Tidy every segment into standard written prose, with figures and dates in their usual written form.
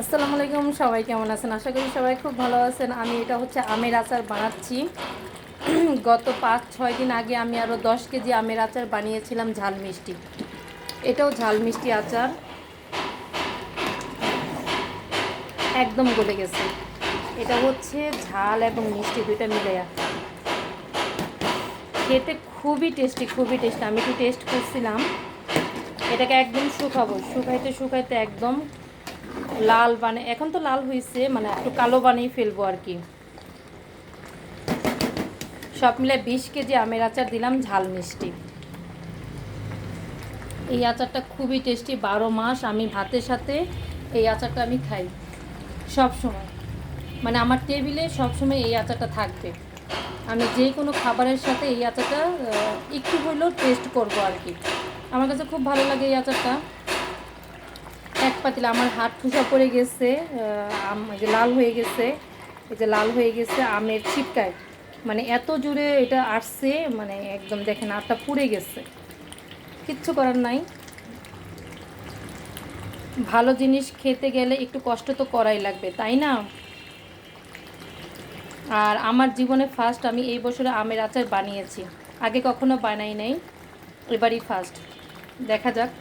আসসালামু আলাইকুম, সবাই কেমন আছেন? আশা করি সবাই খুব ভালো আছেন। আমি এটা হচ্ছে আমের আচার বানাচ্ছি। গত 5-6 দিন আগে আমি আরও 10 কেজি আমের আচার বানিয়েছিলাম, ঝাল মিষ্টি। এটাও ঝাল মিষ্টি আচার, একদম গলে গেছে। এটা হচ্ছে ঝাল এবং মিষ্টি দুইটা মিলে। খেতে খুবই টেস্টি, খুবই টেস্টি। আমি একটু টেস্ট করছিলাম। এটাকে একদম শুকাবো, শুকাইতে শুকাইতে একদম লাল এখন তো লাল হয়েছে, মানে একটু কালো বানিয়ে ফেলবো আর কি। সব মিলে 20 কেজি আমের আচার দিলাম, ঝাল মিষ্টি। এই আচারটা খুবই টেস্টি। 12 মাস আমি ভাতের সাথে এই আচারটা আমি খাই সব সময়। মানে আমার টেবিলে সব সময় এই আচারটা থাকবে। আমি যে কোনো খাবারের সাথে এই আচারটা একটু হলেও টেস্ট করব আর কি। আমার কাছে খুব ভালো লাগে এই আচারটা। এক পাতিল আমার হাত ঠুসা পড়ে গেছে, এই যে লাল হয়ে গেছে, এই যে লাল হয়ে গেছে আমের ছিটকায়। মানে এত জোরে এটা আসছে, মানে একদম দেখেন আটটা পুড়ে গেছে। কিচ্ছু করার নাই। ভালো জিনিস খেতে গেলে একটু কষ্ট তো করাই লাগবে, তাই না? আর আমার জীবনে ফার্স্ট আমি এই বছরে আমের আচার বানিয়েছি। আগে কখনো বানাই নাই, এবারই ফার্স্ট। দেখা যাক।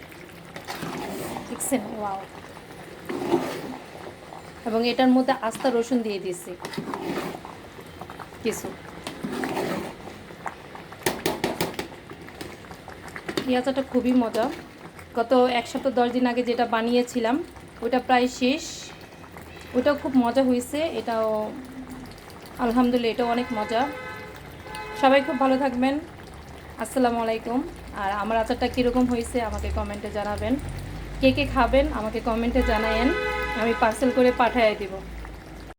দেখছেন? ওয়াও! এবং এটার মধ্যে আস্তা রসুন দিয়ে দিয়েছি কিছু। এই আচারটা খুবই মজা। গত 1 সপ্তাহ 10 দিন আগে যেটা বানিয়েছিলাম ওটা প্রায় শেষ। ওটাও খুব মজা হয়েছে। এটাও আলহামদুলিল্লাহ, এটাও অনেক মজা। সবাই খুব ভালো থাকবেন। আসসালামু আলাইকুম। আর আমার আচারটা কীরকম হয়েছে আমাকে কমেন্টে জানাবেন। কে কে খাবেন আমাকে কমেন্টে জানায়েন, আমি পার্সেল করে পাঠিয়ে দিব।